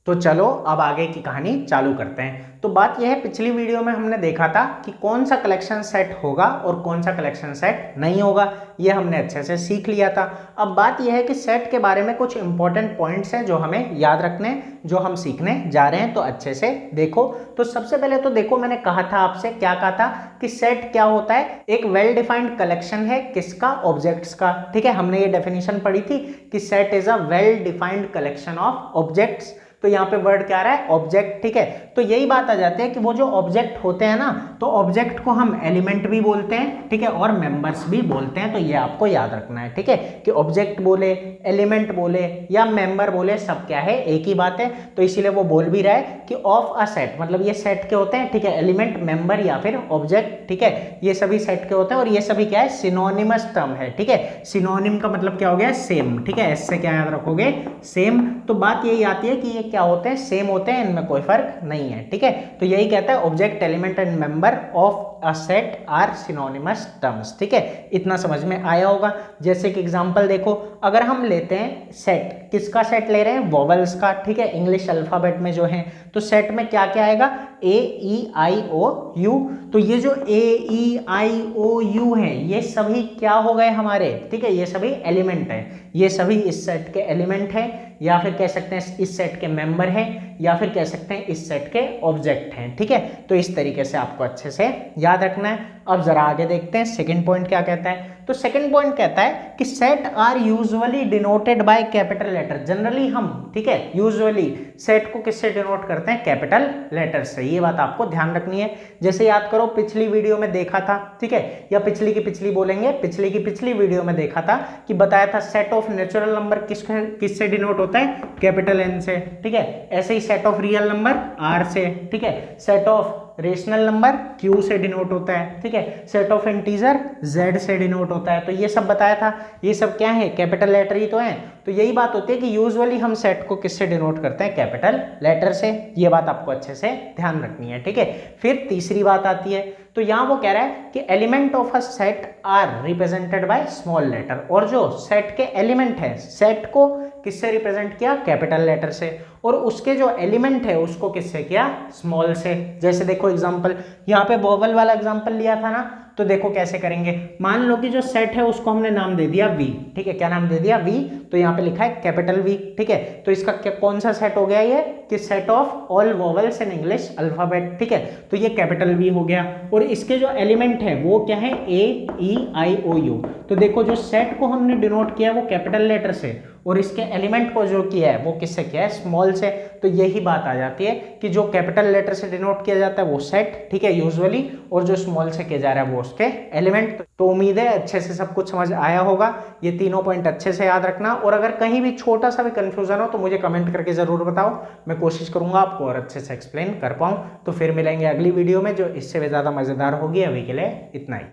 तो चलो अब आगे की कहानी चालू करते हैं। तो बात यह है, पिछली वीडियो में हमने देखा था कि कौन सा कलेक्शन सेट होगा और कौन सा कलेक्शन सेट नहीं होगा, ये हमने अच्छे से सीख लिया था। अब बात यह है कि सेट के बारे में कुछ इंपॉर्टेंट पॉइंट्स हैं जो हमें याद रखने, जो हम सीखने जा रहे हैं, तो अच्छे से देखो। तो सबसे पहले तो देखो, मैंने कहा था आपसे, क्या कहा था कि सेट क्या होता है, एक वेल डिफाइंड कलेक्शन है, किसका, ऑब्जेक्ट्स का। ठीक है, हमने ये डेफिनेशन पढ़ी थी कि set is a well defined collection of objects. तो यहाँ पे वर्ड क्या आ रहा है, ऑब्जेक्ट। ठीक है, तो यही बात आ जाती है कि वो जो ऑब्जेक्ट होते हैं ना, तो ऑब्जेक्ट को हम एलिमेंट भी बोलते हैं, ठीक है, और मेंबर्स भी बोलते हैं। तो ये आपको याद रखना है, ठीक है, कि ऑब्जेक्ट बोले, एलिमेंट बोले या मेंबर बोले, सब क्या है, एक ही बात है। तो इसीलिए वो बोल भी रहा है कि ऑफ अ सेट, मतलब ये सेट के होते हैं, ठीक है, एलिमेंट, मेंबर या फिर ऑब्जेक्ट, ठीक है, ये सभी सेट के होते हैं। और ये सभी क्या है, सिनोनिमस टर्म है। ठीक है, सिनोनिम का मतलब क्या हो गया, सेम। ठीक है, इससे क्या याद रखोगे, सेम। तो बात यही आती है कि ये क्या होते हैं, सेम होते हैं, इनमें कोई फर्क नहीं है। ठीक है, तो यही कहता है object, element and member of a set are synonymous terms. ठीक है, इतना समझ में आया होगा। जैसे कि एग्जांपल देखो, अगर हम लेते हैं सेट, किसका सेट ले रहे हैं, वोवेल्स का। ठीक है, इंग्लिश अल्फाबेट में जो है, तो सेट में क्या क्या आएगा, ए ई आई ओ यू। तो ये जो ए ई आई ओ यू है, ये सभी क्या हो गए हमारे, ठीक है, ये सभी एलिमेंट है, ये सभी इस सेट के एलिमेंट है, या फिर कह सकते हैं इस सेट के मेंबर हैं, या फिर कह सकते हैं इस सेट के ऑब्जेक्ट हैं। ठीक है, तो इस तरीके से आपको अच्छे से याद रखना है। अब जरा आगे देखते हैं सेकंड पॉइंट क्या कहता है। तो सेकंड पॉइंट कहता है कि set are usually denoted by capital letter. Generally हम, ठीक है, यूजुअली सेट को किससे डिनोट करते हैं, कैपिटल लेटर से। ये बात आपको ध्यान रखनी है। जैसे याद करो, पिछली वीडियो में देखा था, ठीक है, या पिछली की पिछली बोलेंगे, पिछली की पिछली वीडियो में देखा था कि बताया था सेट ऑफ नेचुरल नंबर किससे डिनोट होता है, कैपिटल एन से। ठीक है, ऐसे ही set of real number R से। ठीक है, set of rational number Q से डिनोट होता है। ठीक है, सेट ऑफ इंटीजर जेड से डिनोट होता है। तो ये सब बताया था, ये सब क्या है, कैपिटल लेटर ही तो है। तो यही बात होती है कि यूजुअली हम सेट को किससे डिनोट करते हैं, कैपिटल लेटर से। ये बात आपको अच्छे से ध्यान रखनी है। ठीक है, फिर तीसरी बात आती है, तो यहां वो कह रहा है कि element of a set are represented by small letter. और जो सेट के एलिमेंट है, सेट को किससे रिप्रेजेंट किया, कैपिटल लेटर से, और उसके जो एलिमेंट है उसको किससे किया, स्मॉल से। जैसे देखो एग्जांपल, यहाँ पे वोवेल वाला एग्जांपल लिया था ना, तो देखो कैसे करेंगे। मान लो कि जो सेट है उसको हमने नाम दे दिया वी। ठीक है, क्या नाम दे दिया, वी। तो यहाँ पे लिखा है कैपिटल वी। ठीक है, तो इसका कौन सा सेट हो गया ये, कि set of all vowels in English alphabet. ठीक है, तो ये कैपिटल वी हो गया। और इसके जो एलिमेंट है वो क्या है, ए ई आई ओ यू। तो देखो, जो सेट को हमने डिनोट किया वो कैपिटल लेटर से, और इसके एलिमेंट को जो किया है वो किससे किया है, स्मॉल से। तो यही बात आ जाती है कि जो कैपिटल लेटर से डिनोट किया जाता है वो सेट, ठीक है, यूजुअली, और जो स्मॉल से किया जा रहा है वो उसके एलिमेंट। तो उम्मीद है अच्छे से सब कुछ समझ आया होगा। ये तीनों पॉइंट अच्छे से याद रखना, और अगर कहीं भी छोटा सा भी कंफ्यूजन हो तो मुझे कमेंट करके जरूर बताओ, मैं कोशिश करूंगा आपको और अच्छे से एक्सप्लेन कर पाऊं। तो फिर मिलेंगे अगली वीडियो में जो इससे भी ज्यादा मजेदार होगी। अभी के लिए इतना ही।